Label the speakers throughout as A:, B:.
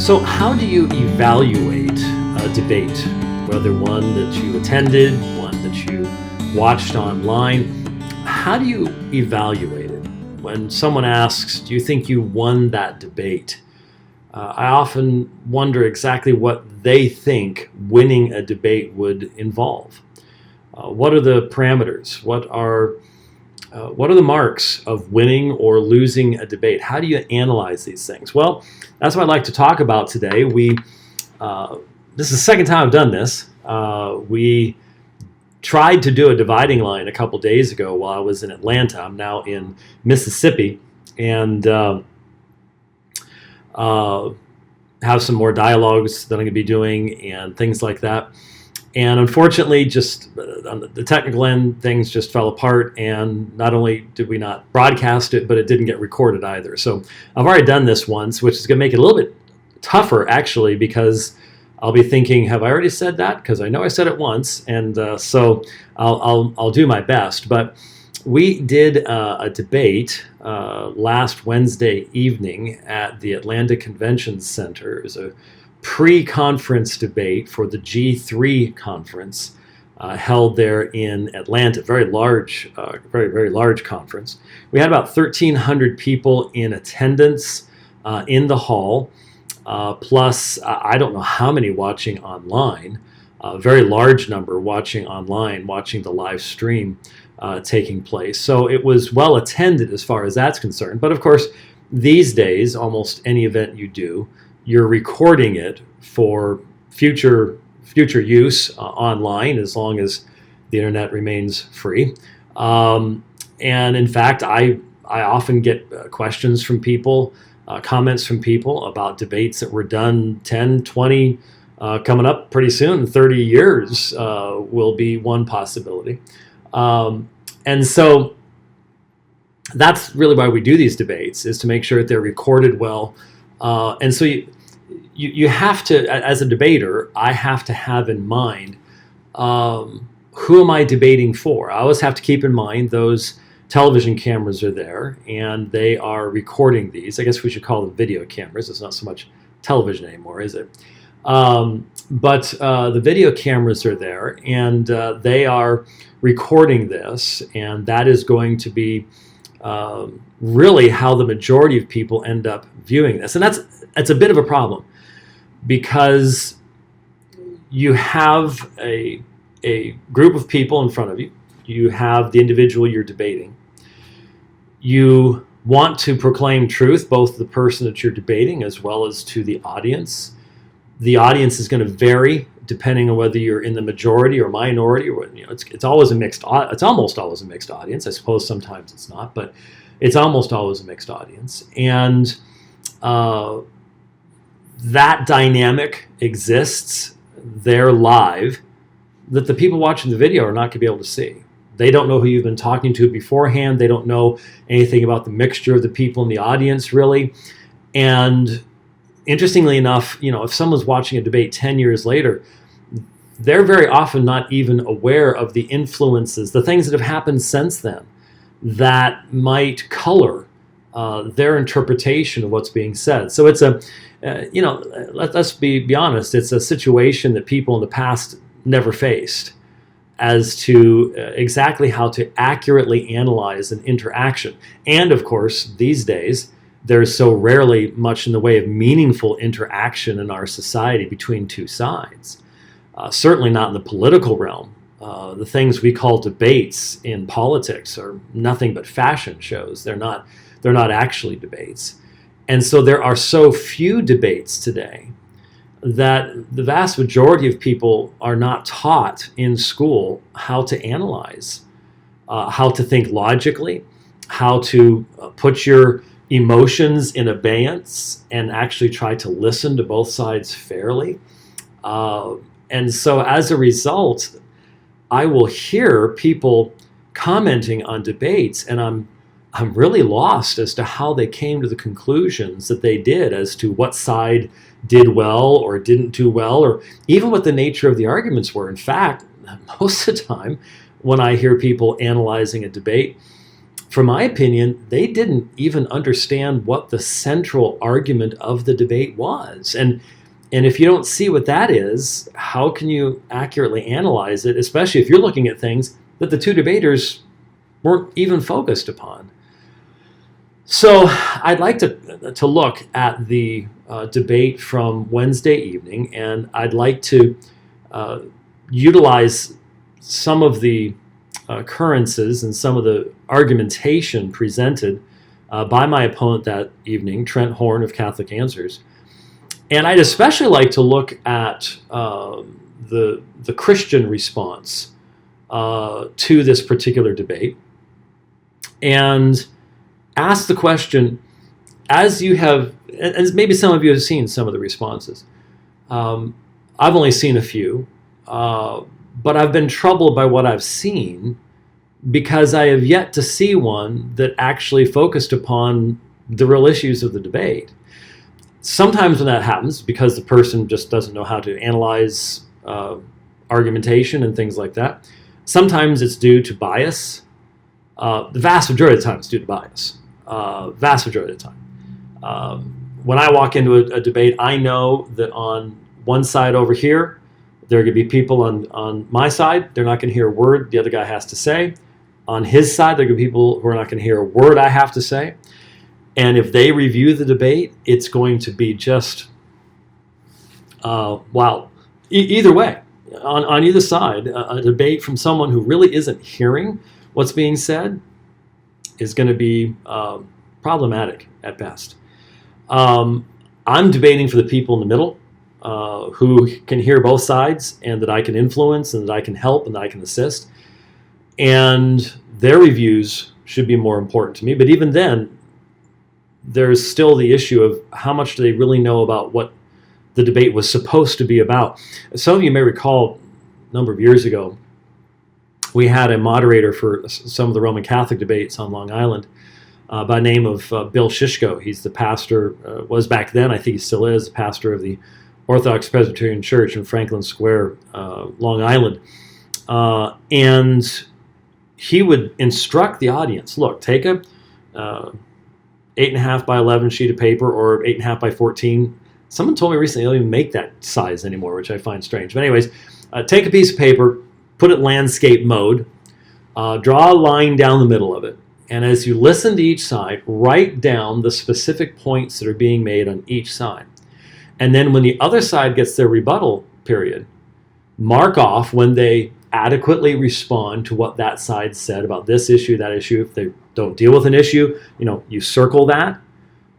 A: So how do you evaluate a debate, whether one that you attended, one that you watched online? How do you evaluate it? When someone asks, do you think you won that debate? I often wonder exactly what they think winning a debate would involve. What are the parameters? What are the marks of winning or losing a debate? How do you analyze these things? Well, that's what I'd like to talk about today. This is the second time I've done this. We tried to do a dividing line a couple days ago while I was in Atlanta. I'm now in Mississippi, and have some more dialogues that I'm going to be doing and things like that. And unfortunately, just on the technical end, things just fell apart. And not only did we not broadcast it, but it didn't get recorded either. So I've already done this once, which is going to make it a little bit tougher, actually, because I'll be thinking, have I already said that? Because I know I said it once. And so I'll do my best. But we did a debate last Wednesday evening at the Atlanta Convention Center. It was a pre-conference debate for the G3 conference held there in Atlanta. Very large, very large conference. We had about 1,300 people in attendance in the hall, plus I don't know how many watching online. A very large number watching online, watching the live stream taking place. So it was well attended as far as that's concerned. But of course, these days, almost any event you do, you're recording it for future use online, as long as the internet remains free. And in fact, I often get questions from people, comments from people about debates that were done 10, 20, coming up pretty soon, 30 years will be one possibility. And so that's really why we do these debates, is to make sure that they're recorded well. And so you have to, as a debater, I have to have in mind, who am I debating for? I always have to keep in mind those television cameras are there and they are recording these. I guess we should call them video cameras. It's not so much television anymore, is it? But the video cameras are there, and they are recording this, and that is going to be really how the majority of people end up viewing this. And that's a bit of a problem, because you have a group of people in front of you. You have the individual you're debating. You want to proclaim truth, both to the person that you're debating as well as to the audience. The audience is going to vary depending on whether you're in the majority or minority, or it's always a mixed. It's almost always a mixed audience. I suppose sometimes it's not, but it's almost always a mixed audience. And that dynamic exists there live, that the people watching the video are not going to be able to see. They don't know who you've been talking to beforehand. They don't know anything about the mixture of the people in the audience, really. And interestingly enough, if someone's watching a debate 10 years later, they're very often not even aware of the influences, the things that have happened since then, that might color their interpretation of what's being said. So it's let's be honest, it's a situation that people in the past never faced, as to exactly how to accurately analyze an interaction. And of course, these days, there's so rarely much in the way of meaningful interaction in our society between two sides. Certainly not in the political realm. The things we call debates in politics are nothing but fashion shows. They're not actually debates. And so there are so few debates today that the vast majority of people are not taught in school how to analyze, how to think logically, how to put your emotions in abeyance and actually try to listen to both sides fairly. And so as a result, I will hear people commenting on debates, and I'm really lost as to how they came to the conclusions that they did as to what side did well or didn't do well, or even what the nature of the arguments were. In fact, most of the time when I hear people analyzing a debate, from my opinion, they didn't even understand what the central argument of the debate was. And if you don't see what that is, how can you accurately analyze it, especially if you're looking at things that the two debaters weren't even focused upon? So I'd like to look at the debate from Wednesday evening, and I'd like to utilize some of the occurrences and some of the argumentation presented by my opponent that evening, Trent Horn of Catholic Answers. And I'd especially like to look at the Christian response to this particular debate, and ask the question, as you have, and maybe some of you have seen some of the responses. I've only seen a few, but I've been troubled by what I've seen because I have yet to see one that actually focused upon the real issues of the debate. Sometimes when that happens, because the person just doesn't know how to analyze argumentation and things like that, sometimes it's due to bias. The vast majority of the time it's due to bias. Vast majority of the time. When I walk into a debate, I know that on one side over here, there are going to be people on my side. They're not going to hear a word the other guy has to say. On his side, there are going to be people who are not going to hear a word I have to say. And if they review the debate, it's going to be just, wow. Either way, on either side, a debate from someone who really isn't hearing what's being said is going to be problematic at best. I'm debating for the people in the middle who can hear both sides and that I can influence and that I can help and that I can assist. And their reviews should be more important to me. But even then, there's still the issue of how much do they really know about what the debate was supposed to be about. Some of you may recall a number of years ago, we had a moderator for some of the Roman Catholic debates on Long Island by the name of Bill Shishko. He's the pastor, was back then, I think he still is, the pastor of the Orthodox Presbyterian Church in Franklin Square, Long Island. And he would instruct the audience, look, take a 8.5 by 11 sheet of paper or 8.5 by 14. Someone told me recently they don't even make that size anymore, which I find strange. But anyways, take a piece of paper, put it landscape mode, draw a line down the middle of it, and as you listen to each side, write down the specific points that are being made on each side. And then when the other side gets their rebuttal period, mark off when they adequately respond to what that side said about this issue, that issue. If they don't deal with an issue, you circle that.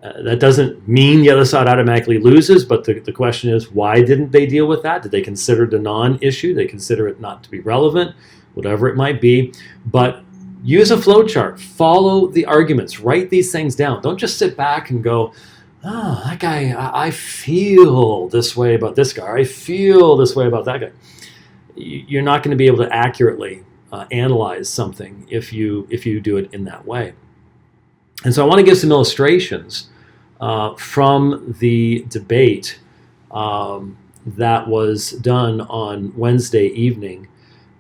A: That doesn't mean the other side automatically loses, but the question is, why didn't they deal with that? Did they consider it a non-issue? Did they consider it not to be relevant? Whatever it might be. But use a flow chart. Follow the arguments. Write these things down. Don't just sit back and go, oh, that guy, I feel this way about this guy. I feel this way about that guy. You're not going to be able to accurately analyze something if you do it in that way. And so I want to give some illustrations from the debate that was done on Wednesday evening.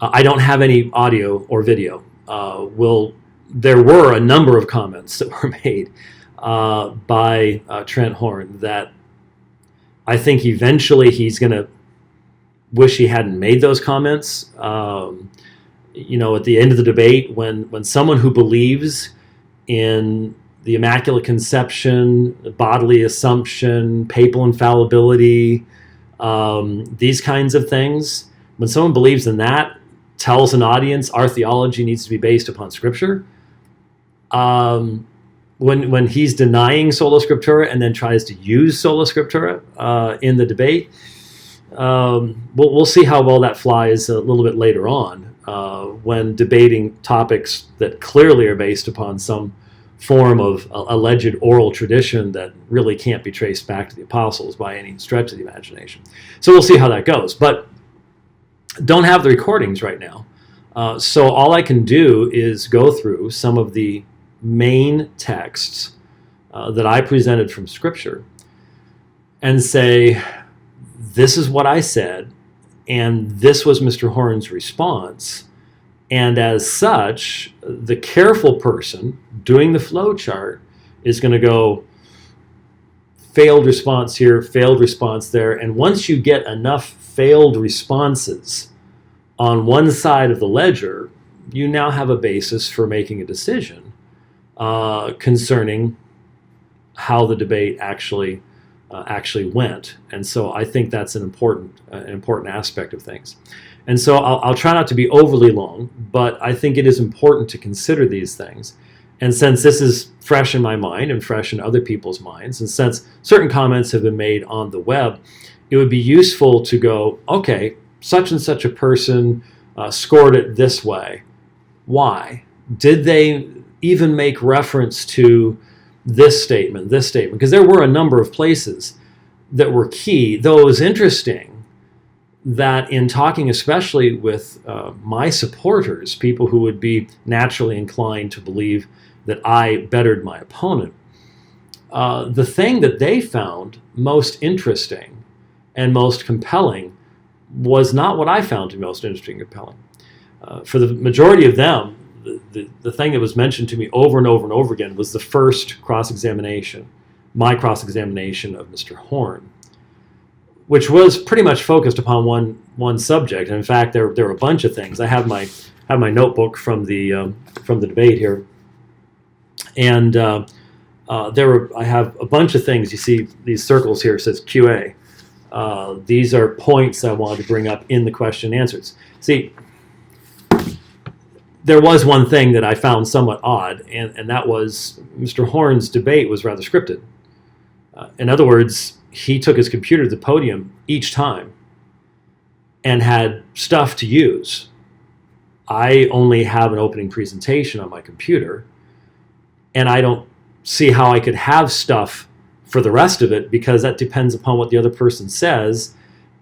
A: I don't have any audio or video. There were a number of comments that were made by Trent Horn that I think eventually he's going to wish he hadn't made those comments. At the end of the debate, when someone who believes in the Immaculate Conception, bodily assumption, papal infallibility, these kinds of things, when someone believes in that, tells an audience our theology needs to be based upon Scripture, when he's denying sola scriptura and then tries to use sola scriptura in the debate, we'll see how well that flies a little bit later on when debating topics that clearly are based upon some form of alleged oral tradition that really can't be traced back to the apostles by any stretch of the imagination. So we'll see how that goes. But don't have the recordings right now. So all I can do is go through some of the main texts that I presented from Scripture and say, this is what I said, and this was Mr. Horn's response. And as such, The careful person doing the flow chart is going to go failed response here, failed response there. And once you get enough failed responses on one side of the ledger, you now have a basis for making a decision concerning how the debate actually went. And so I think that's an important aspect of things. And so I'll try not to be overly long, but I think it is important to consider these things. And since this is fresh in my mind and fresh in other people's minds, and since certain comments have been made on the web, it would be useful to go, okay, such and such a person scored it this way. Why? Did they even make reference to this statement? Because there were a number of places that were key, though it was interesting that in talking especially with my supporters, people who would be naturally inclined to believe that I bettered my opponent, the thing that they found most interesting and most compelling was not what I found to be most interesting and compelling. For the majority of them, the thing that was mentioned to me over and over and over again was the first cross-examination, my cross-examination of Mr. Horn, which was pretty much focused upon one subject. And in fact, there were a bunch of things. I have my notebook from the debate here, and I have a bunch of things. You see these circles here. It says QA. These are points I wanted to bring up in the question and answers. See, there was one thing that I found somewhat odd, and that was Mr. Horn's debate was rather scripted. In other words, he took his computer to the podium each time and had stuff to use. I only have an opening presentation on my computer, and I don't see how I could have stuff for the rest of it, because that depends upon what the other person says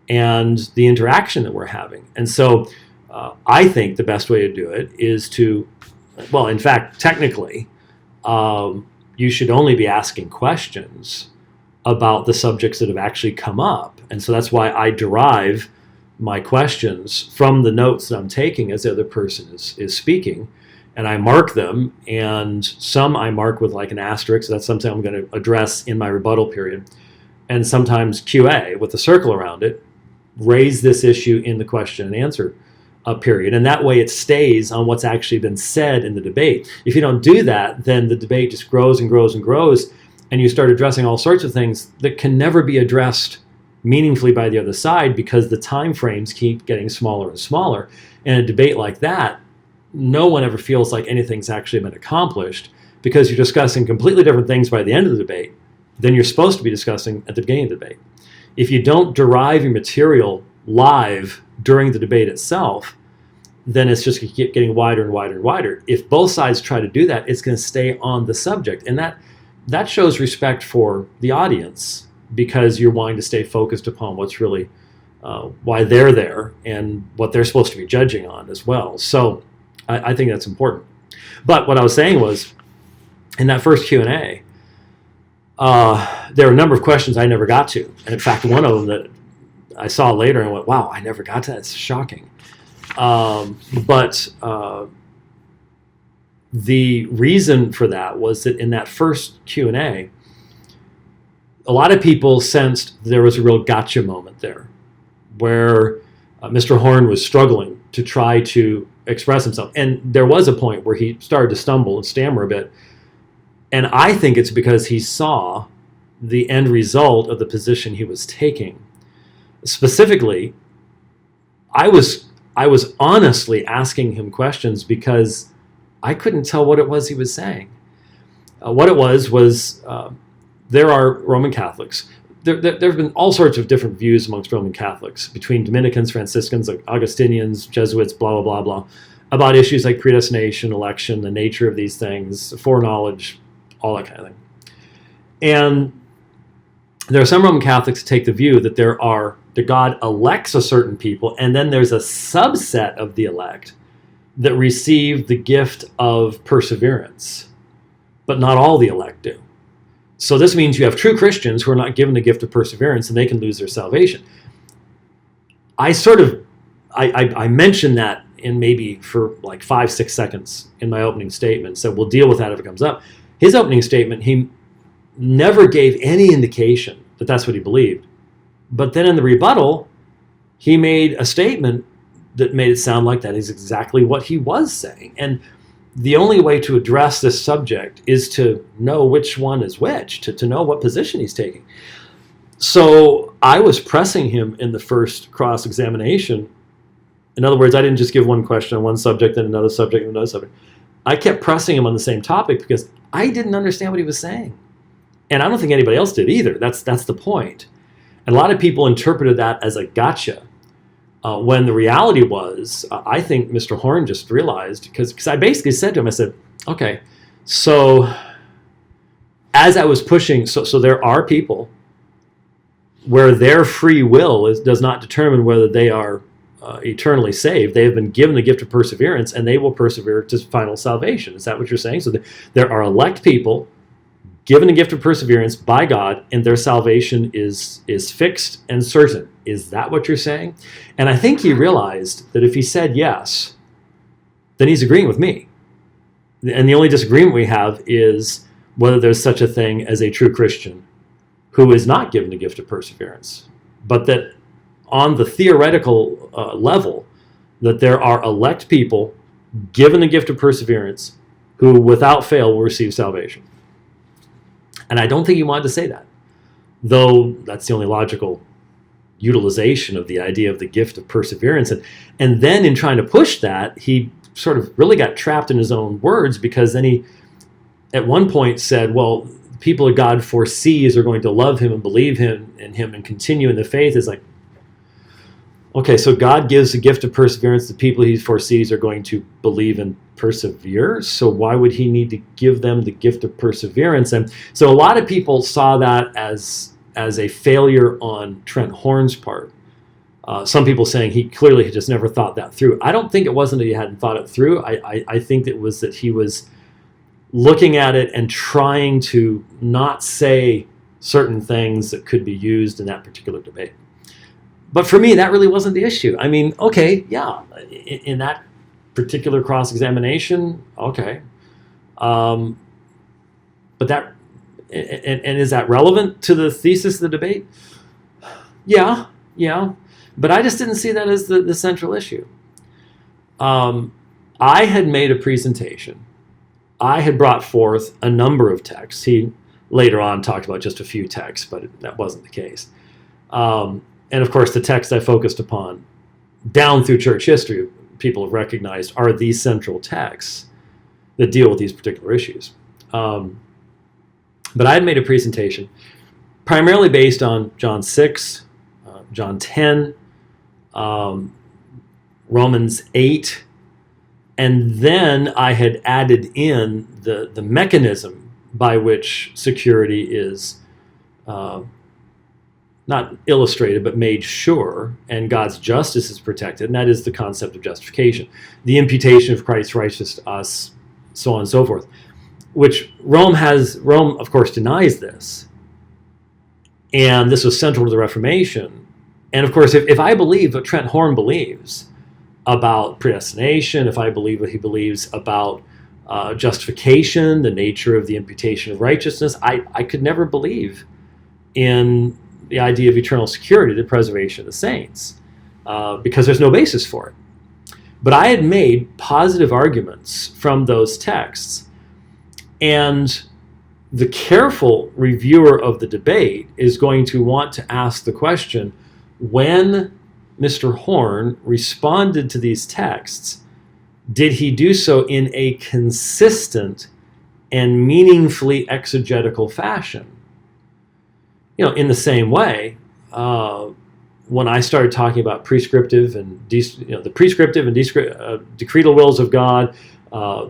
A: and the interaction that we're having. And so I think the best way to do it is to, well, in fact, technically, you should only be asking questions about the subjects that have actually come up. And so that's why I derive my questions from the notes that I'm taking as the other person is speaking. And I mark them, and some I mark with like an asterisk. So that's something I'm going to address in my rebuttal period. And sometimes QA with a circle around it, raise this issue in the question and answer period. And that way it stays on what's actually been said in the debate. If you don't do that, then the debate just grows and grows and grows, and you start addressing all sorts of things that can never be addressed meaningfully by the other side, because the time frames keep getting smaller and smaller. In a debate like that, no one ever feels like anything's actually been accomplished, because you're discussing completely different things by the end of the debate than you're supposed to be discussing at the beginning of the debate. If you don't derive your material live during the debate itself, then it's just going to keep getting wider and wider and wider. If both sides try to do that, it's going to stay on the subject. And that shows respect for the audience, because you're wanting to stay focused upon what's really why they're there and what they're supposed to be judging on as well. So I think that's important. But what I was saying was, in that first Q&A, there were a number of questions I never got to. And in fact, one of them that I saw later and went, wow, I never got to that. It's shocking. But the reason for that was that in that first Q&A, a lot of people sensed there was a real gotcha moment there, where Mr. Horn was struggling to try to express himself. And there was a point where he started to stumble and stammer a bit. And I think it's because he saw the end result of the position he was taking. Specifically, I was honestly asking him questions because I couldn't tell what it was he was saying. What it was there are Roman Catholics. There have been all sorts of different views amongst Roman Catholics, between Dominicans, Franciscans, Augustinians, Jesuits, blah, blah, blah, blah, about issues like predestination, election, the nature of these things, foreknowledge, all that kind of thing. And there are some Roman Catholics who take the view that that God elects a certain people, and then there's a subset of the elect that receive the gift of perseverance, but not all the elect do. So this means you have true Christians who are not given the gift of perseverance, and they can lose their salvation. I mentioned that in maybe for like 5-6 seconds in my opening statement. So we'll deal with that if it comes up. His opening statement, he never gave any indication that that's what he believed. But then in the rebuttal, he made a statement that made it sound like that is exactly what he was saying. And the only way to address this subject is to know which one is which, to know what position he's taking. So I was pressing him in the first cross-examination. In other words, I didn't just give one question on one subject and another subject and another subject. I kept pressing him on the same topic because I didn't understand what he was saying. And I don't think anybody else did either. That's the point. And a lot of people interpreted that as a gotcha. When the reality was, I think Mr. Horn just realized, because I basically said to him, I said, okay, so as I was pushing, so there are people where their free will does not determine whether they are eternally saved. They have been given the gift of perseverance, and they will persevere to final salvation. Is that what you're saying? So there are elect people given a gift of perseverance by God, and their salvation is fixed and certain. Is that what you're saying? And I think he realized that if he said yes, then he's agreeing with me. And the only disagreement we have is whether there's such a thing as a true Christian who is not given the gift of perseverance, but that on the theoretical level, that there are elect people given the gift of perseverance who without fail will receive salvation. And I don't think he wanted to say that, though that's the only logical utilization of the idea of the gift of perseverance. And then in trying to push that, he sort of really got trapped in his own words, because then he at one point said, well, people that God foresees are going to love him and believe him and continue in the faith. Is like, okay, so God gives a gift of perseverance to people he foresees are going to believe and persevere. So why would he need to give them the gift of perseverance? And so a lot of people saw that as a failure on Trent Horn's part. Some people saying he clearly had just never thought that through. I don't think it wasn't that he hadn't thought it through. I think it was that he was looking at it and trying to not say certain things that could be used in that particular debate. But for me, that really wasn't the issue. I mean, okay, yeah, in that particular cross-examination, okay. But that, and is that relevant to the thesis of the debate? Yeah. But I just didn't see that as the central issue. I had made a presentation. I had brought forth a number of texts. He later on talked about just a few texts, but that wasn't the case. And of course, the texts I focused upon down through church history, people have recognized are these central texts that deal with these particular issues. But I had made a presentation primarily based on John 6, John 10, Romans 8, and then I had added in the mechanism by which security is not illustrated, but made sure, and God's justice is protected, and that is the concept of justification, the imputation of Christ's righteousness to us, so on and so forth, which Rome, of course, denies this, and this was central to the Reformation. And of course, if I believe what Trent Horn believes about predestination, if I believe what he believes about justification, the nature of the imputation of righteousness, I could never believe in the idea of eternal security, the preservation of the saints, because there's no basis for it. But I had made positive arguments from those texts, and the careful reviewer of the debate is going to want to ask the question, when Mr. Horn responded to these texts, did he do so in a consistent and meaningfully exegetical fashion? You know, in the same way, when I started talking about prescriptive and the prescriptive and decretal wills of God,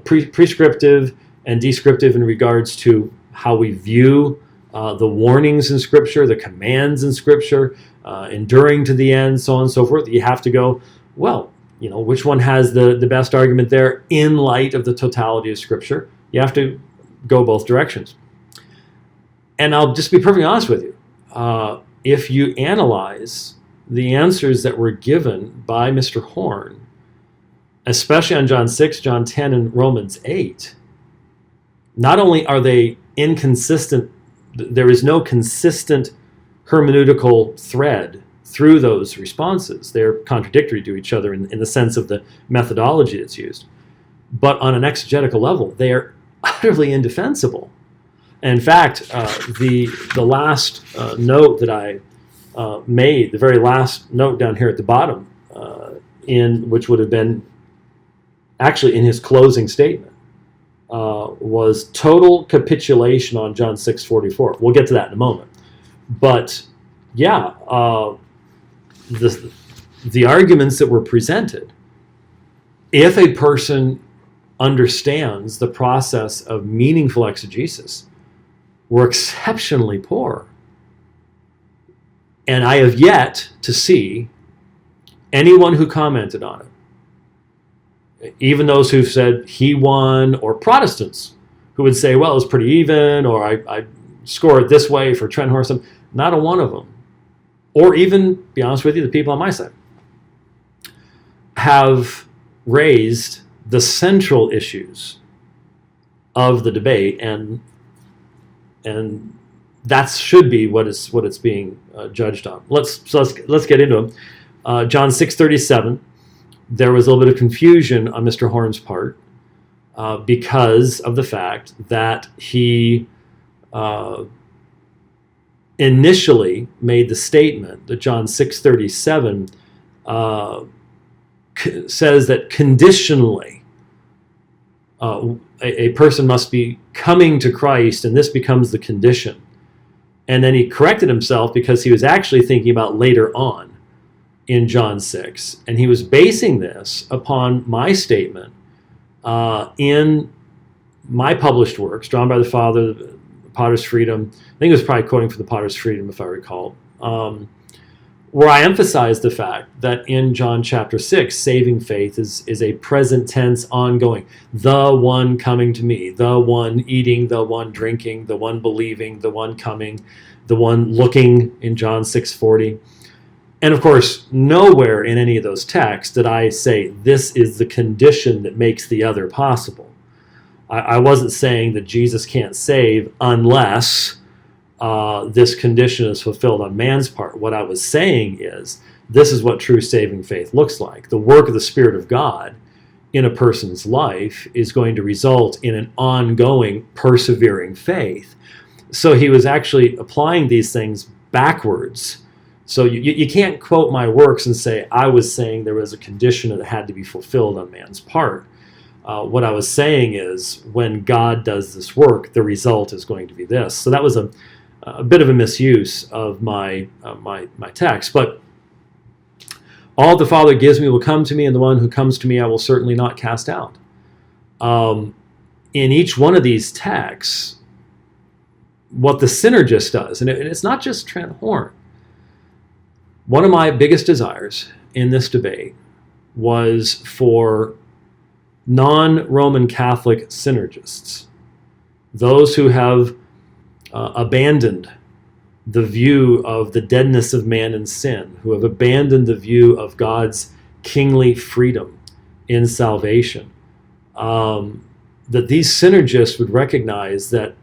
A: prescriptive and descriptive in regards to how we view the warnings in Scripture, the commands in Scripture, enduring to the end, so on and so forth, you have to go, well, which one has the best argument there in light of the totality of Scripture? You have to go both directions. And I'll just be perfectly honest with you. If you analyze the answers that were given by Mr. Horn, especially on John 6, John 10, and Romans 8, not only are they inconsistent, there is no consistent hermeneutical thread through those responses. They're contradictory to each other in the sense of the methodology that's used. But on an exegetical level, they are utterly indefensible. And in fact, the last note that I made, the very last note down here at the bottom, which would have been actually in his closing statement, was total capitulation on John 6:44. We'll get to that in a moment. But yeah, the arguments that were presented, if a person understands the process of meaningful exegesis, were exceptionally poor. And I have yet to see anyone who commented on it, even those who've said he won, or Protestants who would say, well, it was pretty even, or I score it this way for Trent Horn. Not a one of them, or even, be honest with you, the people on my side, have raised the central issues of the debate, and that should be what it's being judged on. Let's get into them. John 6:37. There was a little bit of confusion on Mr. Horn's part because of the fact that he initially made the statement that John 6:37 says that conditionally a person must be coming to Christ, and this becomes the condition. And then he corrected himself because he was actually thinking about later on in John 6. And he was basing this upon my statement in my published works, Drawn by the Father, the Potter's Freedom. I think he was probably quoting from the Potter's Freedom, if I recall, where I emphasized the fact that in John chapter 6, saving faith is a present tense ongoing. The one coming to me, the one eating, the one drinking, the one believing, the one coming, the one looking in John 6:40. And of course, nowhere in any of those texts did I say this is the condition that makes the other possible. I wasn't saying that Jesus can't save unless this condition is fulfilled on man's part. What I was saying is, this is what true saving faith looks like. The work of the Spirit of God in a person's life is going to result in an ongoing, persevering faith. So he was actually applying these things backwards. So you can't quote my works and say, I was saying there was a condition that had to be fulfilled on man's part. What I was saying is, when God does this work, the result is going to be this. So that was a bit of a misuse of my text. But all the Father gives me will come to me, and the one who comes to me I will certainly not cast out. In each one of these texts, what the synergist does, and it's not just Trent Horn. One of my biggest desires in this debate was for non-Roman Catholic synergists, those who have abandoned the view of the deadness of man in sin, who have abandoned the view of God's kingly freedom in salvation, that these synergists would recognize that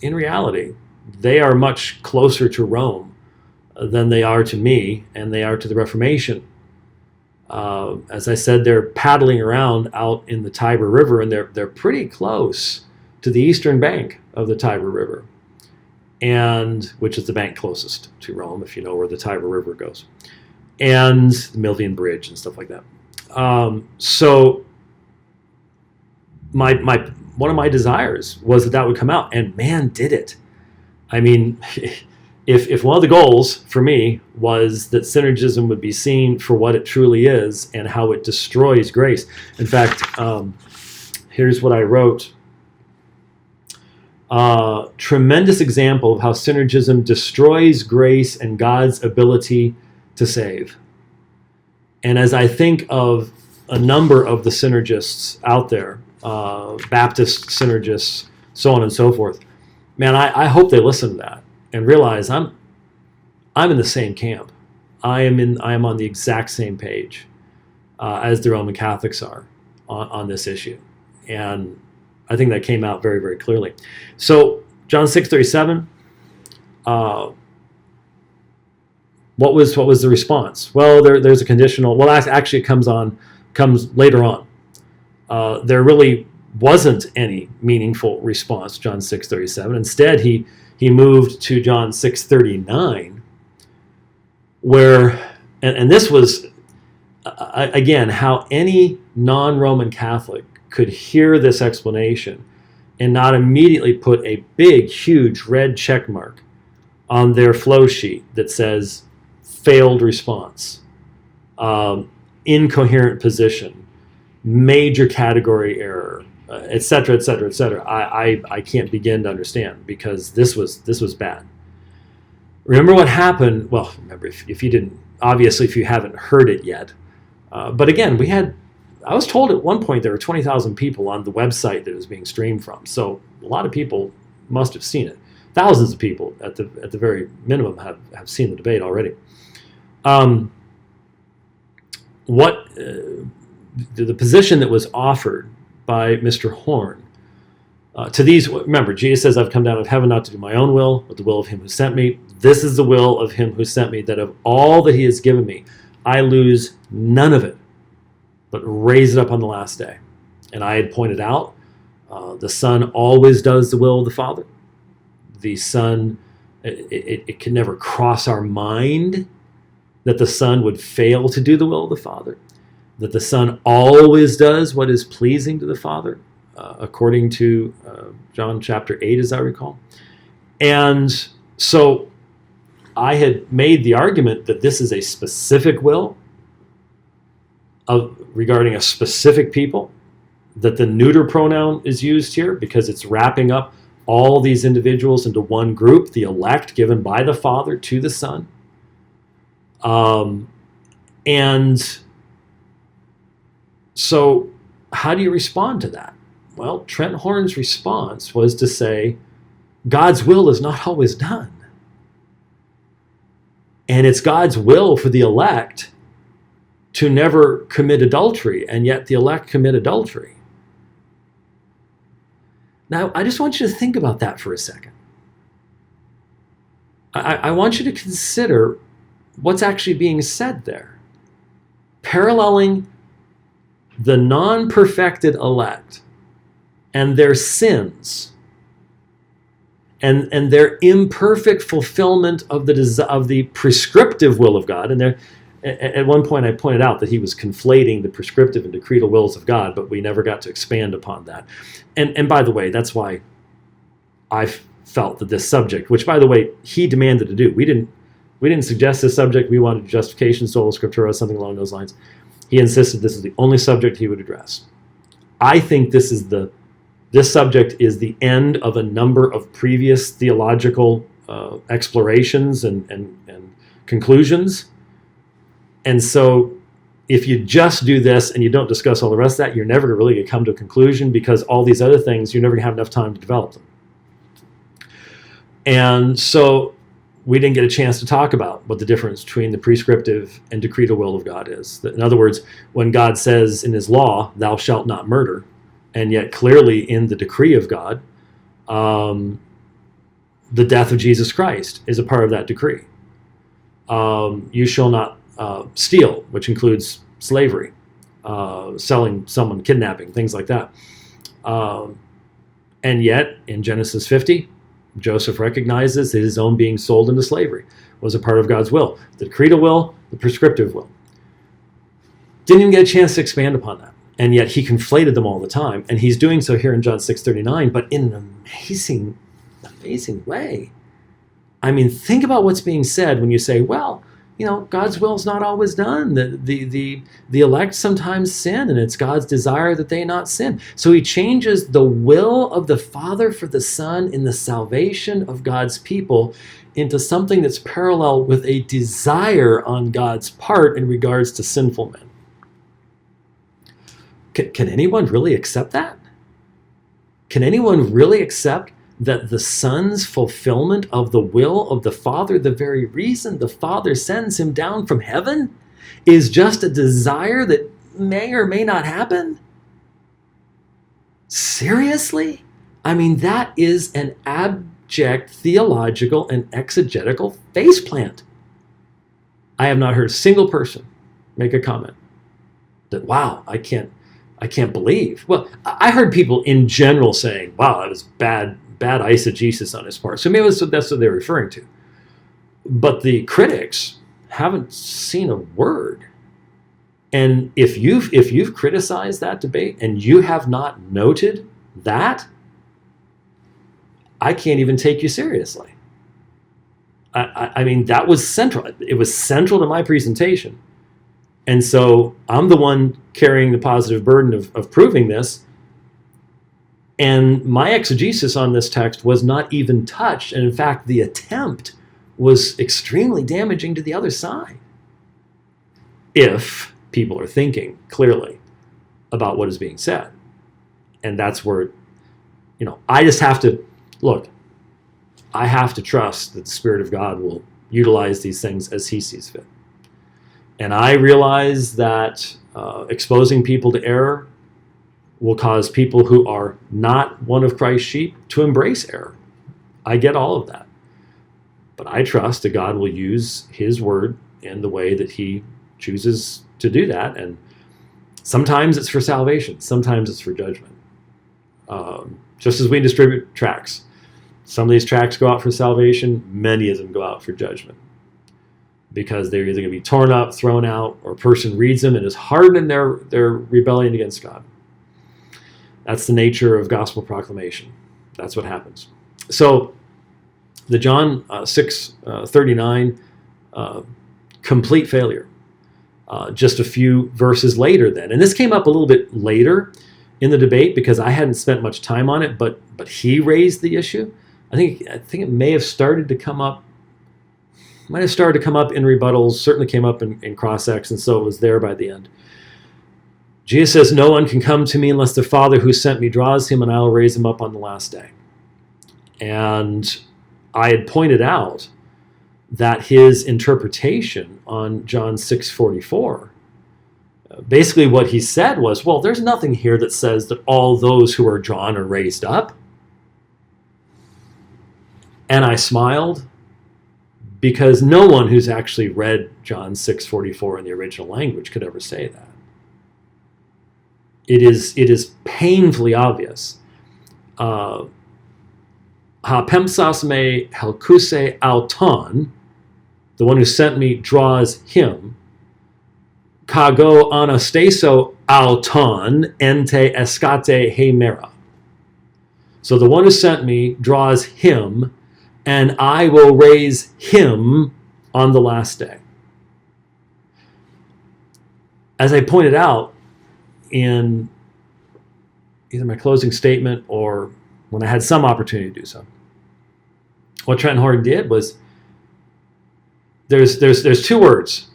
A: in reality they are much closer to Rome than they are to me, and they are to the Reformation. As I said, they're paddling around out in the Tiber River, and they're pretty close to the eastern bank of the Tiber River, and which is the bank closest to Rome, if you know where the Tiber River goes, and the Milvian Bridge and stuff like that. So one of my desires was that would come out, and man, did it. I mean, if one of the goals for me was that synergism would be seen for what it truly is and how it destroys grace. In fact, here's what I wrote. Tremendous example of how synergism destroys grace and God's ability to save. And as I think of a number of the synergists out there, Baptist synergists, so on and so forth, man, I hope they listen to that and realize I'm in the same camp. I am on the exact same page as the Roman Catholics are. on this issue. And I think that came out very, very clearly. So John 6:37, what was the response? Well, there's a conditional. Well, actually, it comes later on. There really wasn't any meaningful response. John 6:37. Instead, he moved to John 6:39, where and this was again how any non-Roman Catholic could hear this explanation and not immediately put a big, huge red check mark on their flow sheet that says failed response, incoherent position, major category error, et cetera, et cetera, et cetera. I can't begin to understand, because this was bad. Remember what happened? Well, remember if you didn't, obviously if you haven't heard it yet. But again, I was told at one point there were 20,000 people on the website that it was being streamed from. So a lot of people must have seen it. Thousands of people at the very minimum have seen the debate already. The position that was offered by Mr. Horn to these, remember, Jesus says, I've come down out of heaven not to do my own will, but the will of him who sent me. This is the will of him who sent me, that of all that he has given me, I lose none of it, but raise it up on the last day. And I had pointed out, the Son always does the will of the Father. The Son, it can never cross our mind that the Son would fail to do the will of the Father. That the Son always does what is pleasing to the Father, according to John chapter 8, as I recall. And so I had made the argument that this is a specific will regarding a specific people, that the neuter pronoun is used here because it's wrapping up all these individuals into one group, the elect given by the Father to the Son. And so how do you respond to that? Well, Trent Horn's response was to say, God's will is not always done. And it's God's will for the elect to never commit adultery, and yet the elect commit adultery. Now, I just want you to think about that for a second. I want you to consider what's actually being said there. Paralleling the non-perfected elect and their sins and their imperfect fulfillment of the prescriptive will of God. And at one point I pointed out that he was conflating the prescriptive and decretal wills of God, but we never got to expand upon that. And by the way, that's why I felt that this subject, which by the way he demanded to do, we didn't suggest this subject. We wanted justification, sola scriptura, something along those lines. He insisted this is the only subject he would address. I think this subject is the end of a number of previous theological explorations and conclusions. And so if you just do this and you don't discuss all the rest of that, you're never really going to come to a conclusion, because all these other things, you're never going to have enough time to develop them. And so we didn't get a chance to talk about what the difference between the prescriptive and decretal will of God is. In other words, when God says in his law, thou shalt not murder, and yet clearly in the decree of God, the death of Jesus Christ is a part of that decree. You shall not steal, which includes slavery, selling someone, kidnapping, things like that. And yet in Genesis 50, Joseph recognizes that his own being sold into slavery was a part of God's will. The decretal will, the prescriptive will. Didn't even get a chance to expand upon that. And yet he conflated them all the time. And he's doing so here in John 6:39, but in an amazing, amazing way. I mean, think about what's being said when you say, well, God's will is not always done. The elect sometimes sin, and it's God's desire that they not sin. So he changes the will of the Father for the Son in the salvation of God's people into something that's parallel with a desire on God's part in regards to sinful men. Can anyone really accept that? Can anyone really accept that the Son's fulfillment of the will of the Father, the very reason the Father sends him down from heaven, is just a desire that may or may not happen? Seriously? I mean, that is an abject theological and exegetical faceplant. I have not heard a single person make a comment that, wow, I can't believe. Well, I heard people in general saying, wow, that was bad eisegesis on his part. So maybe that's what they're referring to. But the critics haven't seen a word. And if you've criticized that debate and you have not noted that, I can't even take you seriously. I mean, that was central. It was central to my presentation. And so I'm the one carrying the positive burden of proving this. And my exegesis on this text was not even touched. And in fact, the attempt was extremely damaging to the other side. If people are thinking clearly about what is being said. And that's where, I just have to, look, I have to trust that the Spirit of God will utilize these things as he sees fit. And I realize that exposing people to error will cause people who are not one of Christ's sheep to embrace error. I get all of that. But I trust that God will use his word in the way that he chooses to do that. And sometimes it's for salvation. Sometimes it's for judgment. Just as we distribute tracts. Some of these tracts go out for salvation. Many of them go out for judgment. Because they're either going to be torn up, thrown out, or a person reads them and is hardened in their rebellion against God. That's the nature of gospel proclamation. That's what happens. So the John 6:39, complete failure. Just a few verses later then. And this came up a little bit later in the debate because I hadn't spent much time on it, but he raised the issue. I think it may have started to come up. Might have started to come up in rebuttals, certainly came up in cross-ex, and so it was there by the end. Jesus says, no one can come to me unless the Father who sent me draws him, and I will raise him up on the last day. And I had pointed out that his interpretation on John 6:44, basically what he said was, well, there's nothing here that says that all those who are drawn are raised up. And I smiled, because no one who's actually read John 6:44 in the original language could ever say that. It is painfully obvious. Ha pempsas me helkuse auton, the one who sent me draws him. Kago anastaso auton ente escate hemera. So the one who sent me draws him, and I will raise him on the last day. As I pointed out in either my closing statement or when I had some opportunity to do so, what Trent Horn did was there's two words,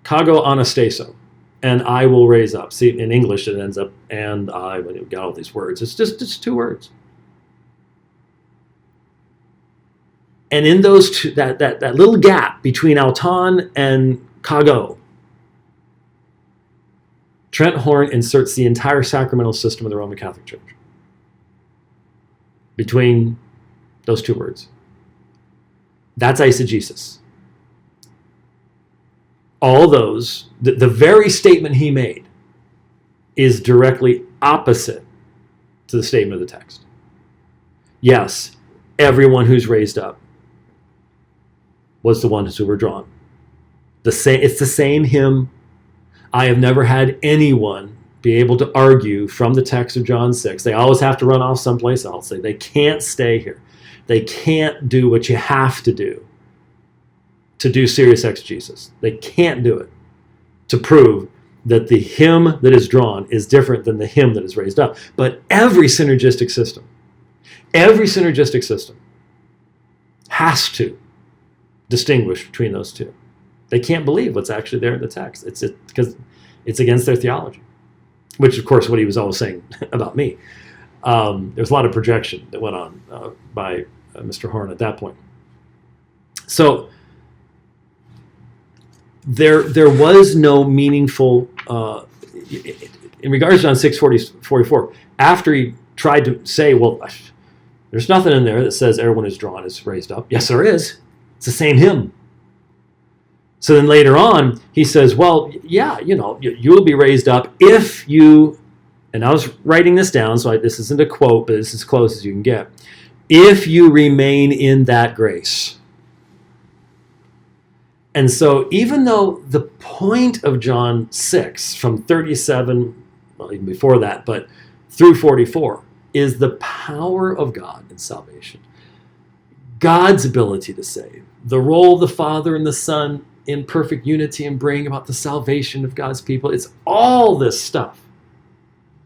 A: kago anastaso, and I will raise up. See, in English it ends up and I, when you got all these words. It's just two words. And in those two, that little gap between auton and kago, Trent Horn inserts the entire sacramental system of the Roman Catholic Church between those two words. That's eisegesis. All those, the very statement he made is directly opposite to the statement of the text. Yes, everyone who's raised up was the ones who were drawn. It's the same hymn. I have never had anyone be able to argue from the text of John 6. They always have to run off someplace else. They can't stay here. They can't do what you have to do serious exegesis. They can't do it to prove that the hymn that is drawn is different than the hymn that is raised up. But every synergistic system has to distinguish between those two. They can't believe what's actually there in the text. It's because it's against their theology, which, of course, what he was always saying about me. There's a lot of projection that went on by Mr. Horn at that point. So there was no meaningful in regards to John 6:44, after he tried to say, well, there's nothing in there that says everyone who's drawn is raised up. Yes, there is. It's the same hymn. So then later on, he says, well, yeah, you will be raised up if you, and I was writing this down, so this isn't a quote, but it's as close as you can get. If you remain in that grace. And so even though the point of John 6, from 37, well, even before that, but through 44, is the power of God in salvation, God's ability to save, the role of the Father and the Son in perfect unity and bringing about the salvation of God's people. It's all this stuff.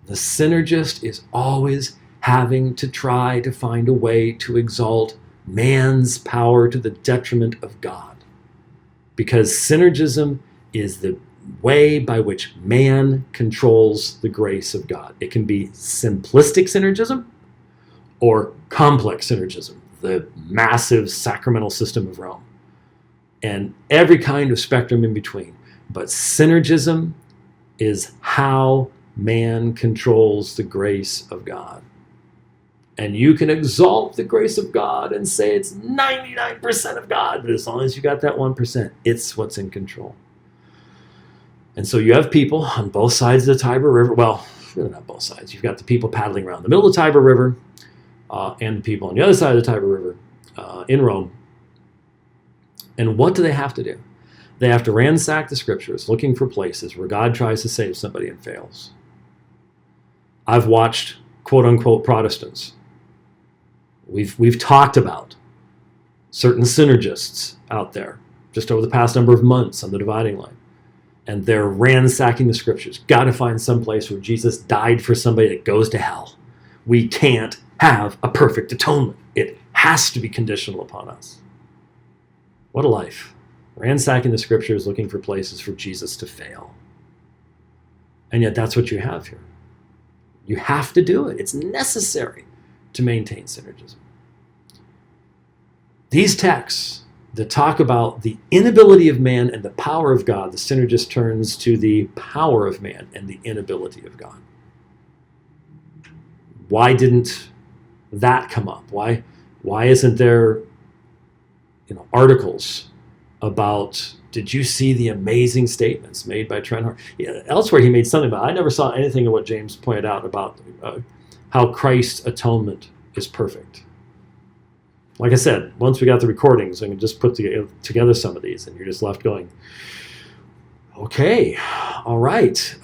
A: The synergist is always having to try to find a way to exalt man's power to the detriment of God. Because synergism is the way by which man controls the grace of God. It can be simplistic synergism or complex synergism, the massive sacramental system of Rome, and every kind of spectrum in between. But synergism is how man controls the grace of God. And you can exalt the grace of God and say it's 99% of God, but as long as you got that 1%, it's what's in control. And so you have people on both sides of the Tiber River. Well, really not both sides. You've got the people paddling around the middle of the Tiber River and the people on the other side of the Tiber River in Rome. And what do they have to do? They have to ransack the scriptures, looking for places where God tries to save somebody and fails. I've watched quote-unquote Protestants. We've talked about certain synergists out there just over the past number of months on the dividing line. And they're ransacking the scriptures. Got to find some place where Jesus died for somebody that goes to hell. We can't have a perfect atonement. It has to be conditional upon us. What a life. Ransacking the scriptures, looking for places for Jesus to fail. And yet that's what you have here. You have to do it. It's necessary to maintain synergism. These texts that talk about the inability of man and the power of God, the synergist turns to the power of man and the inability of God. Why didn't that come up? Why isn't there articles about, did you see the amazing statements made by Trent Horn? Elsewhere he made something about, I never saw anything of what James pointed out about how Christ's atonement is perfect. Like I said, once we got the recordings, I can just put together some of these, and you're just left going, okay, all right,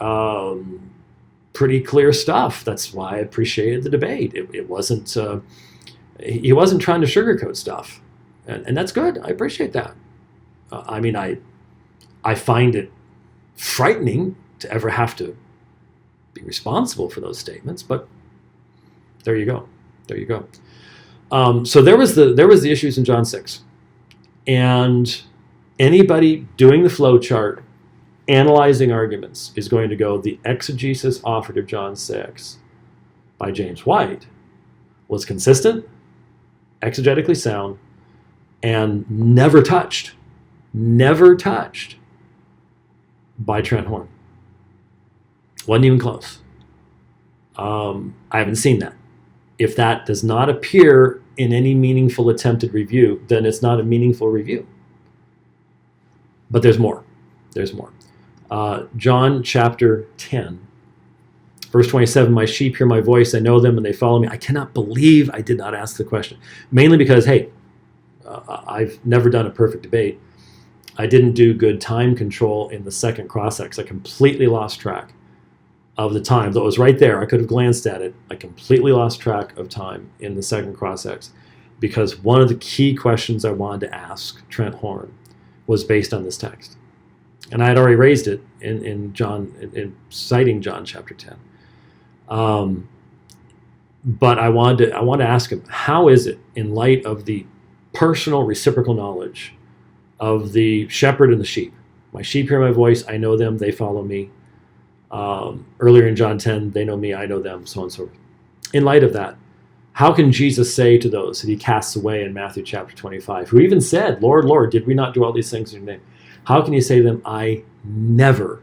A: pretty clear stuff. That's why I appreciated the debate. It wasn't, he wasn't trying to sugarcoat stuff, and that's good. I appreciate that. I find it frightening to ever have to be responsible for those statements, but there you go. There you go. So there was the issues in John 6, and anybody doing the flow chart, analyzing arguments, is going to go, the exegesis offered of John 6 by James White was consistent, exegetically sound, and never touched by Trent Horn. Wasn't even close. I haven't seen that. If that does not appear in any meaningful attempted review, then it's not a meaningful review. But there's more. There's more. John chapter 10, verse 27, my sheep hear my voice, I know them, and they follow me. I cannot believe I did not ask the question. Mainly because, I've never done a perfect debate. I didn't do good time control in the second cross-ex. I completely lost track of the time. Though it was right there, I could have glanced at it. I completely lost track of time in the second cross-ex because one of the key questions I wanted to ask Trent Horn was based on this text. And I had already raised it in citing John chapter 10. But I wanted to ask him, how is it, in light of the personal reciprocal knowledge of the shepherd and the sheep? My sheep hear my voice, I know them, they follow me. Earlier in John 10, they know me, I know them, so on and so forth. In light of that, how can Jesus say to those that he casts away in Matthew chapter 25, who even said, Lord, Lord, did we not do all these things in your name? How can he say to them, I never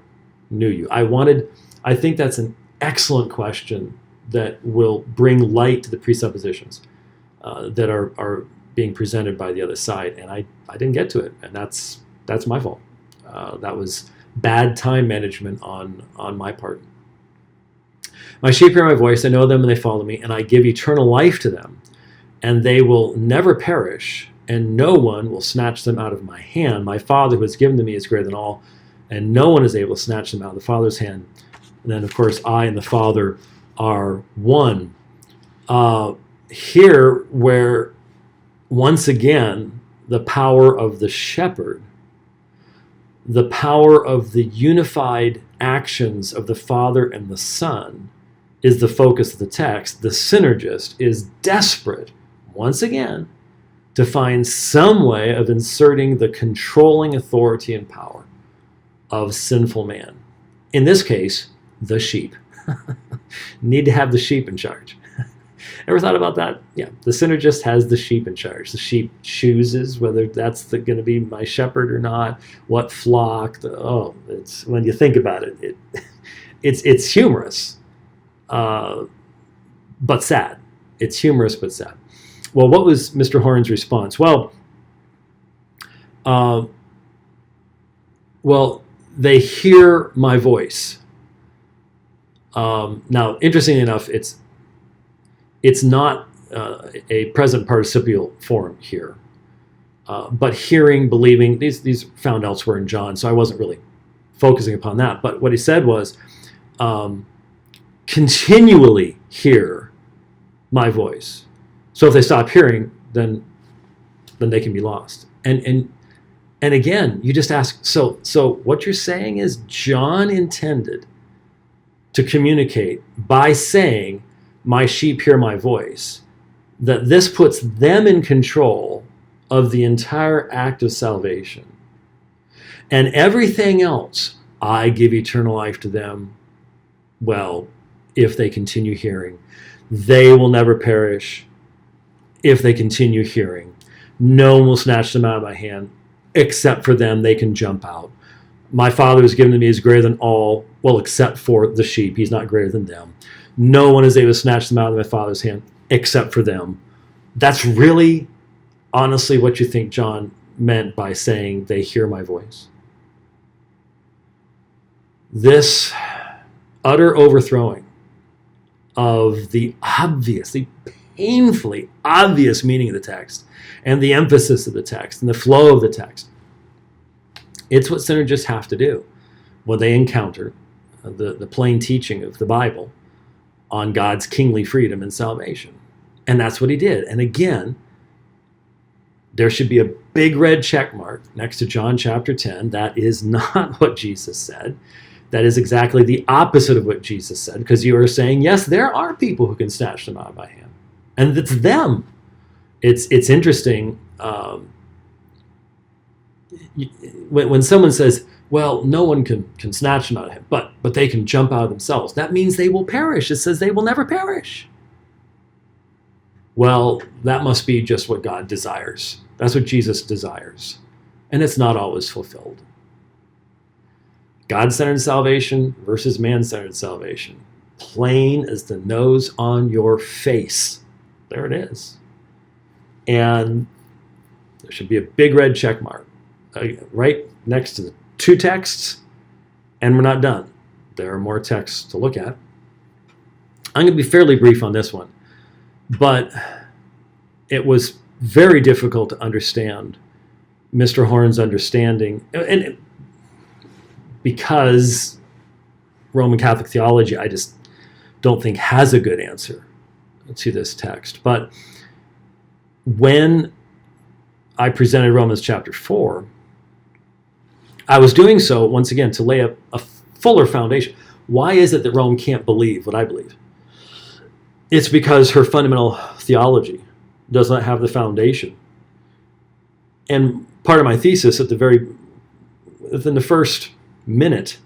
A: knew you? I wanted I think that's an excellent question that will bring light to the presuppositions that are being presented by the other side. And I didn't get to it, and that's my fault. That was bad time management on my part. My sheep hear my voice, I know them and they follow me, and I give eternal life to them, and they will never perish, and no one will snatch them out of my hand. My Father who has given to me is greater than all, and no one is able to snatch them out of the Father's hand. And then, of course, I and the Father are one. Here, where once again, the power of the shepherd, the power of the unified actions of the Father and the Son is the focus of the text. The synergist is desperate, once again, to find some way of inserting the controlling authority and power of sinful man. In this case, the sheep. Need to have the sheep in charge. Ever thought about that? Yeah, the synergist has the sheep in charge. The sheep chooses whether that's going to be my shepherd or not, what flock. It's when you think about it, it's humorous, but sad. It's humorous but sad. Well, what was Mr. Horn's response? Well, they hear my voice. Now, interestingly enough, it's not a present participial form here, but hearing, believing, these found elsewhere in John, so I wasn't really focusing upon that. But what he said was, continually hear my voice. So if they stop hearing, then they can be lost. And again, you just ask, so what you're saying is John intended to communicate by saying, my sheep hear my voice, that this puts them in control of the entire act of salvation. And everything else, I give eternal life to them. Well, if they continue hearing, they will never perish. If they continue hearing, no one will snatch them out of my hand, except for them, they can jump out. My Father who's given to me is greater than all, well, except for the sheep. He's not greater than them. No one is able to snatch them out of my Father's hand, except for them. That's really, honestly, what you think John meant by saying they hear my voice. This utter overthrowing of the painfully obvious meaning of the text and the emphasis of the text and the flow of the text. It's what synergists have to do when they encounter the plain teaching of the Bible on God's kingly freedom and salvation. And that's what he did. And again, there should be a big red check mark next to John chapter 10. That is not what Jesus said. That is exactly the opposite of what Jesus said, because you are saying, yes, there are people who can snatch them out of my hand. And it's them. It's interesting. When someone says, well, no one can snatch them out of him, but they can jump out of themselves, that means they will perish. It says they will never perish. Well, that must be just what God desires. That's what Jesus desires. And it's not always fulfilled. God-centered salvation versus man-centered salvation. Plain as the nose on your face. There it is. And there should be a big red check mark right next to the two texts, and we're not done. There are more texts to look at. I'm going to be fairly brief on this one, but it was very difficult to understand Mr. Horn's understanding, and because Roman Catholic theology, I just don't think has a good answer to this text. But when I presented Romans chapter 4, I was doing so, once again, to lay a fuller foundation. Why is it that Rome can't believe what I believe? It's because her fundamental theology does not have the foundation. And part of my thesis within the first minute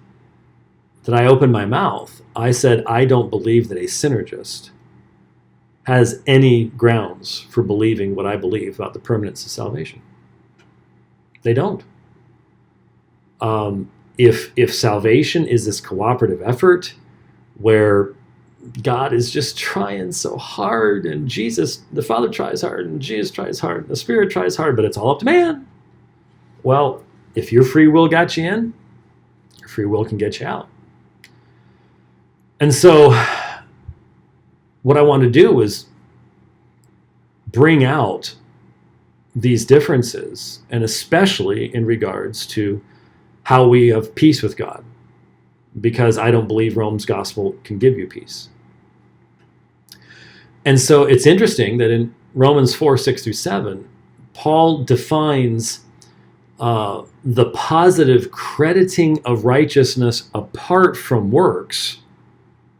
A: that I opened my mouth, I said, I don't believe that a synergist has any grounds for believing what I believe about the permanence of salvation. They don't. If salvation is this cooperative effort, where God is just trying so hard, and Jesus, the Father tries hard, and Jesus tries hard, and the Spirit tries hard, but it's all up to man. Well, if your free will got you in, your free will can get you out. And so what I want to do is bring out these differences, and especially in regards to how we have peace with God, because I don't believe Rome's gospel can give you peace. And so it's interesting that in Romans 4, 6 through 7, Paul defines the positive crediting of righteousness apart from works,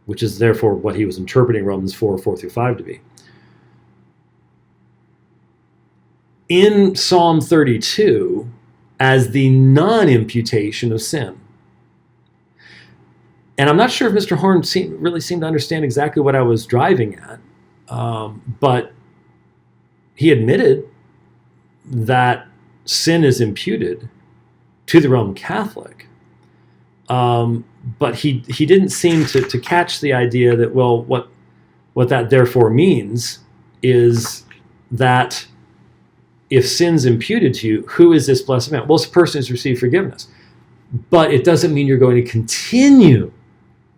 A: which is therefore what he was interpreting Romans 4, 4 through 5 to be. In Psalm 32, as the non-imputation of sin. And I'm not sure if Mr. Horn really seemed to understand exactly what I was driving at, but he admitted that sin is imputed to the Roman Catholic. But he didn't seem to catch the idea that, well, what that therefore means is that if sin's imputed to you, who is this blessed man? Well, this person has received forgiveness. But it doesn't mean you're going to continue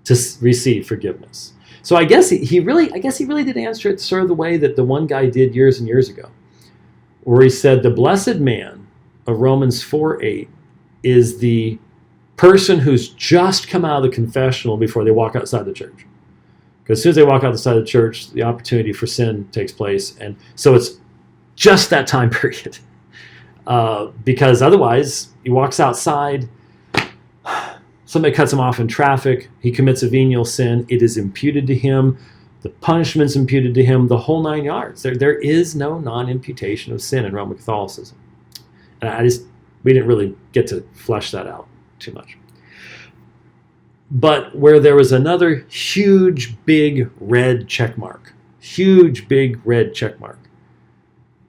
A: to receive forgiveness. So I guess he really did answer it sort of the way that the one guy did years and years ago, where he said the blessed man of Romans 4:8 is the person who's just come out of the confessional before they walk outside the church. Because as soon as they walk outside the church, the opportunity for sin takes place. And so it's just that time period. Because otherwise, he walks outside, somebody cuts him off in traffic, he commits a venial sin, it is imputed to him, the punishment's imputed to him, the whole 9 yards. There is no non-imputation of sin in Roman Catholicism. And we didn't really get to flesh that out too much. But where there was another huge, big red check mark,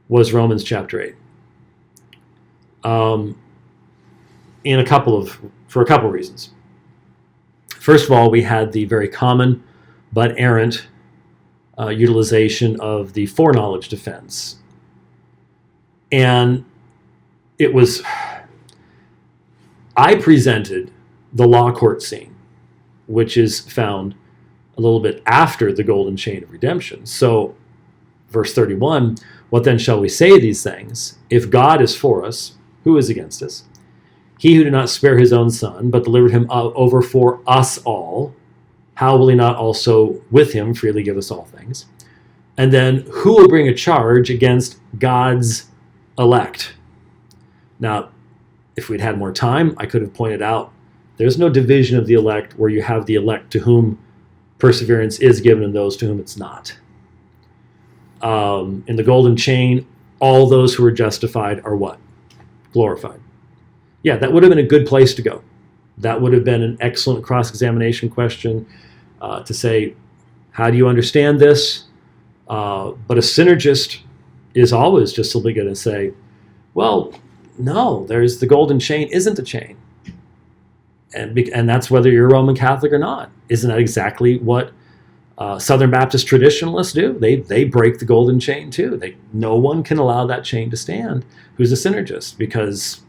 A: was Romans chapter 8. For a couple of reasons. First of all, we had the very common but errant utilization of the foreknowledge defense. And I presented the law court scene, which is found a little bit after the golden chain of redemption. So, verse 31, what then shall we say of these things? If God is for us, who is against us? He who did not spare his own son, but delivered him over for us all, how will he not also with him freely give us all things? And then, who will bring a charge against God's elect? Now, if we'd had more time, I could have pointed out there's no division of the elect where you have the elect to whom perseverance is given and those to whom it's not. In the golden chain, all those who are justified are what? Glorified. Yeah, that would have been a good place to go. That would have been an excellent cross-examination question to say, how do you understand this? But a synergist is always just simply going to say, well, no, there's the golden chain isn't a chain. And that's whether you're Roman Catholic or not. Isn't that exactly what Southern Baptist traditionalists do? They break the golden chain too. No one can allow that chain to stand who's a synergist, because...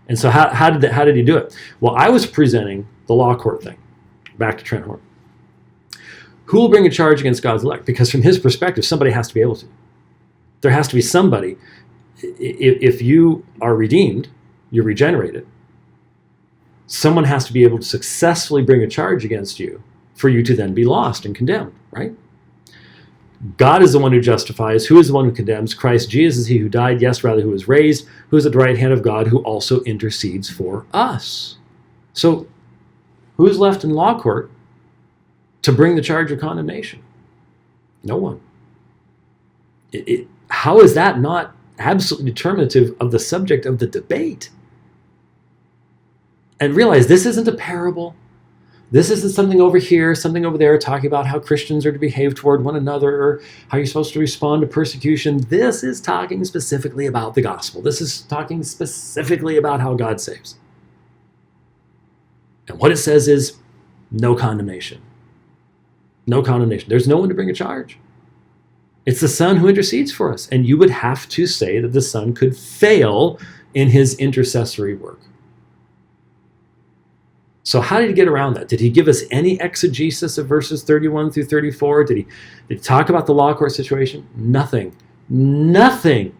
A: And so how did he do it? Well, I was presenting the law court thing. Back to Trent Horn. Who will bring a charge against God's elect? Because from his perspective, somebody has to be able to. There has to be somebody. If you are redeemed, you're regenerated, someone has to be able to successfully bring a charge against you for you to then be lost and condemned, right? God is the one who justifies. Who is the one who condemns? Christ Jesus is he who died, yes, rather who was raised, who is at the right hand of God, who also intercedes for us. So who's left in law court to bring the charge of condemnation? No one. How is that not absolutely determinative of the subject of the debate? And realize this isn't a parable. This isn't something over here, something over there, talking about how Christians are to behave toward one another, or how you're supposed to respond to persecution. This is talking specifically about the gospel. This is talking specifically about how God saves. And what it says is no condemnation. No condemnation. There's no one to bring a charge. It's the Son who intercedes for us. And you would have to say that the Son could fail in his intercessory work. So how did he get around that? Did he give us any exegesis of verses 31 through 34? Did he talk about the law court situation? Nothing. Nothing.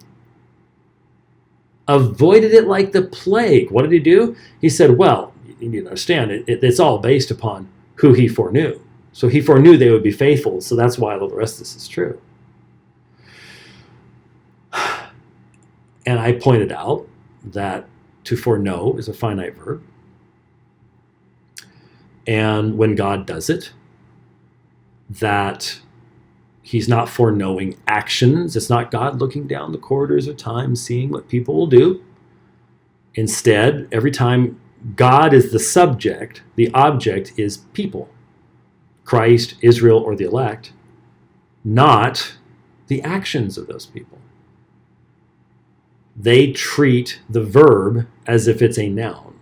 A: Avoided it like the plague. What did he do? He said, well, you need to understand, it's all based upon who he foreknew. So he foreknew they would be faithful, so that's why all the rest of this is true. And I pointed out that to foreknow is a finite verb. And when God does it, that he's not foreknowing actions. It's not God looking down the corridors of time, seeing what people will do. Instead, every time God is the subject, the object is people. Christ, Israel, or the elect, not the actions of those people. They treat the verb as if it's a noun,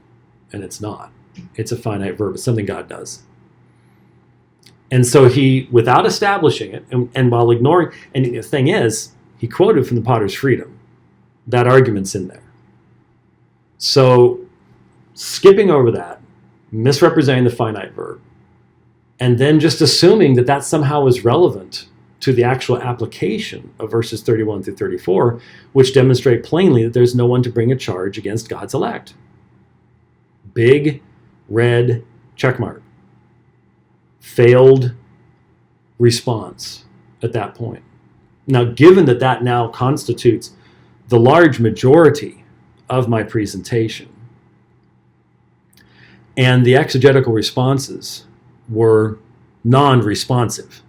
A: and it's not. It's a finite verb. It's something God does. And so he, without establishing it, and while ignoring, and the thing is, he quoted from the Potter's Freedom. That argument's in there. So skipping over that, misrepresenting the finite verb, and then just assuming that that somehow is relevant to the actual application of verses 31 through 34, which demonstrate plainly that there's no one to bring a charge against God's elect. Big red check mark. Failed response at that point. Now, given that that now constitutes the large majority of my presentation, and the exegetical responses were non-responsive,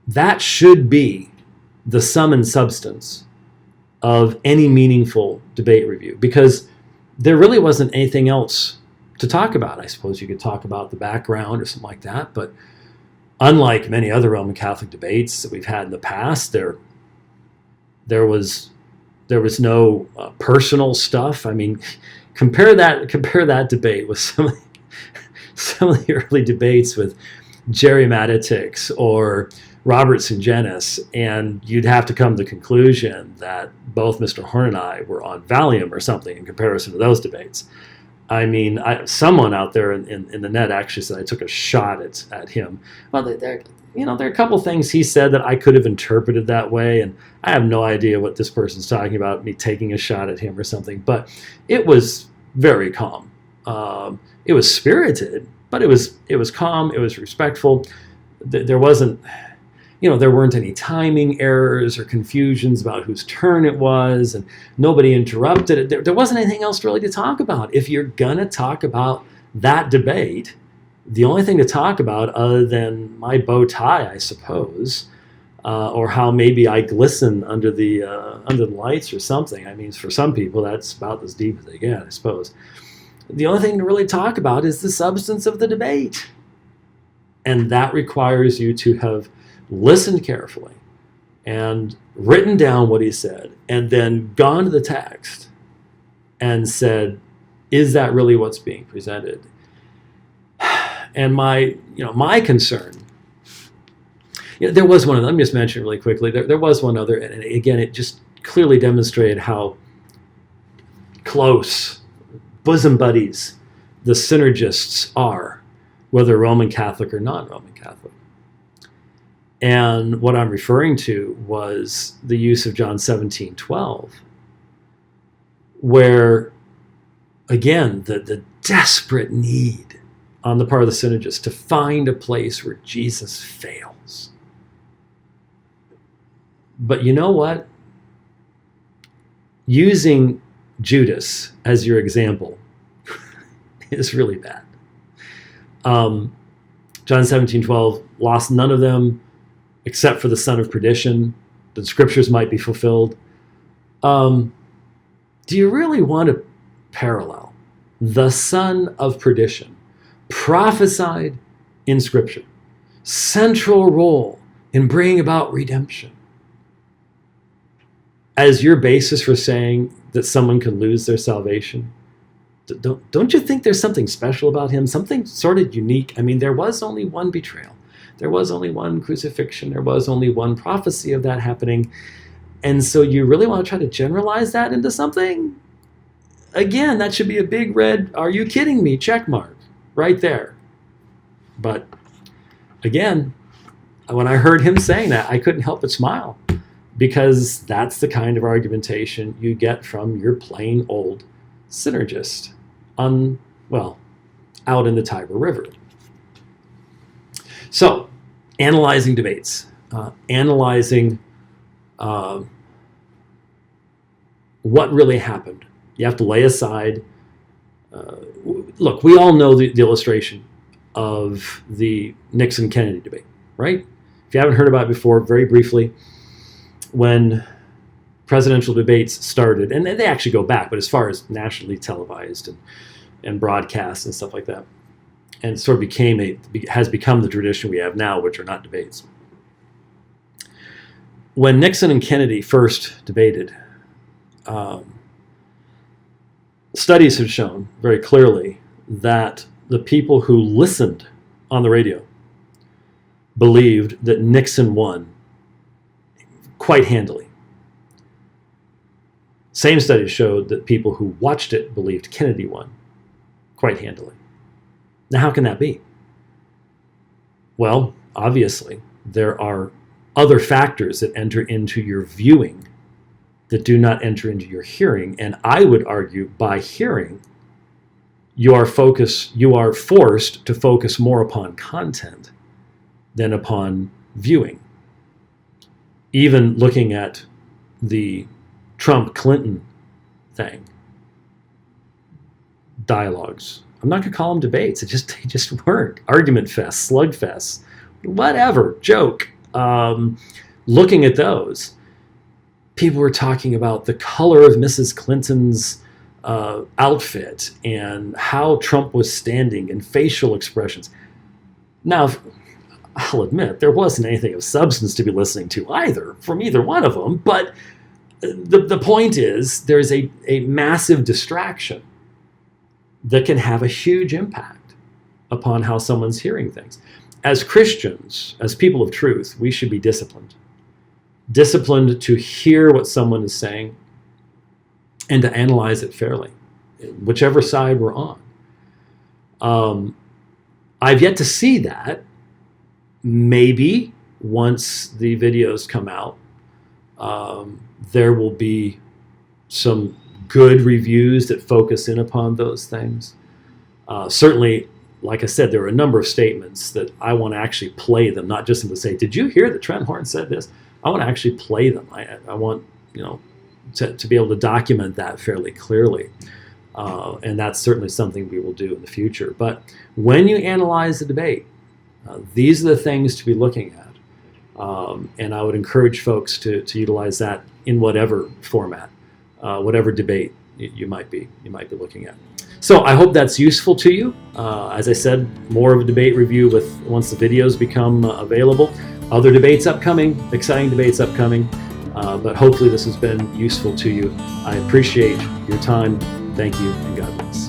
A: that should be the sum and substance of any meaningful debate review, because there really wasn't anything else to talk about. I suppose you could talk about the background or something like that, but unlike many other Roman Catholic debates that we've had in the past, there was no personal stuff. I mean, compare that debate with some of the early debates with Jerry Matitix or Robert Sungenis, and you'd have to come to the conclusion that both Mr. Horn and I were on Valium or something in comparison to those debates. I mean, someone out there in the net actually said I took a shot at him. Well, there are a couple things he said that I could have interpreted that way, and I have no idea what this person's talking about, me taking a shot at him or something. But it was very calm. It was spirited, but it was calm. It was respectful. There wasn't, there weren't any timing errors or confusions about whose turn it was, and nobody interrupted it. There wasn't anything else really to talk about. If you're going to talk about that debate, the only thing to talk about other than my bow tie, I suppose, or how maybe I glisten under the lights or something. I mean, for some people, that's about as deep as they get, I suppose. The only thing to really talk about is the substance of the debate. And that requires you to have listened carefully and written down what he said, and then gone to the text and said, is that really what's being presented? And my concern, there was one other, let me just mention really quickly, there was one other, and again, it just clearly demonstrated how close bosom buddies the synergists are, whether Roman Catholic or non-Roman Catholic. And what I'm referring to was the use of John 17:12, where, again, the desperate need on the part of the synergists to find a place where Jesus fails. But you know what? Using Judas as your example is really bad. John 17:12, lost none of them except for the son of perdition, that the scriptures might be fulfilled. Do you really want to parallel the son of perdition, prophesied in scripture, central role in bringing about redemption, as your basis for saying that someone can lose their salvation? Don't you think there's something special about him, something sort of unique? I mean, there was only one betrayal. There was only one crucifixion. There was only one prophecy of that happening. And so you really want to try to generalize that into something? Again, that should be a big red, are you kidding me, check mark right there. But again, when I heard him saying that, I couldn't help but smile, because that's the kind of argumentation you get from your plain old synergist out in the Tiber River. So, analyzing debates, analyzing what really happened. You have to lay aside, look, we all know the illustration of the Nixon-Kennedy debate, right? If you haven't heard about it before, very briefly, when presidential debates started, and they actually go back, but as far as nationally televised and broadcast and stuff like that, and it sort of has become the tradition we have now, which are not debates. When Nixon and Kennedy first debated, studies have shown very clearly that the people who listened on the radio believed that Nixon won quite handily. Same studies showed that people who watched it believed Kennedy won quite handily. Now, how can that be? Well, obviously, there are other factors that enter into your viewing that do not enter into your hearing. And I would argue by hearing, you are forced to focus more upon content than upon viewing. Even looking at the Trump-Clinton thing, dialogues. I'm not going to call them debates. They just weren't. Argument fest, slugfest, whatever, joke. Looking at those, people were talking about the color of Mrs. Clinton's outfit and how Trump was standing and facial expressions. Now, I'll admit, there wasn't anything of substance to be listening to either from either one of them, but the point is there's a massive distraction that can have a huge impact upon how someone's hearing things. As Christians, as people of truth, we should be disciplined. Disciplined to hear what someone is saying and to analyze it fairly, whichever side we're on. I've yet to see that. Maybe once the videos come out, there will be some good reviews that focus in upon those things. Certainly, like I said, there are a number of statements that I want to actually play them, not just to say, did you hear that Trent Horn said this? I want to actually play them. I want to be able to document that fairly clearly. And that's certainly something we will do in the future. But when you analyze the debate, these are the things to be looking at. And I would encourage folks to utilize that in whatever format, whatever debate you might be looking at. So I hope that's useful to you. As I said, more of a debate review once the videos become available. Other debates upcoming, exciting debates upcoming. But hopefully this has been useful to you. I appreciate your time. Thank you, and God bless.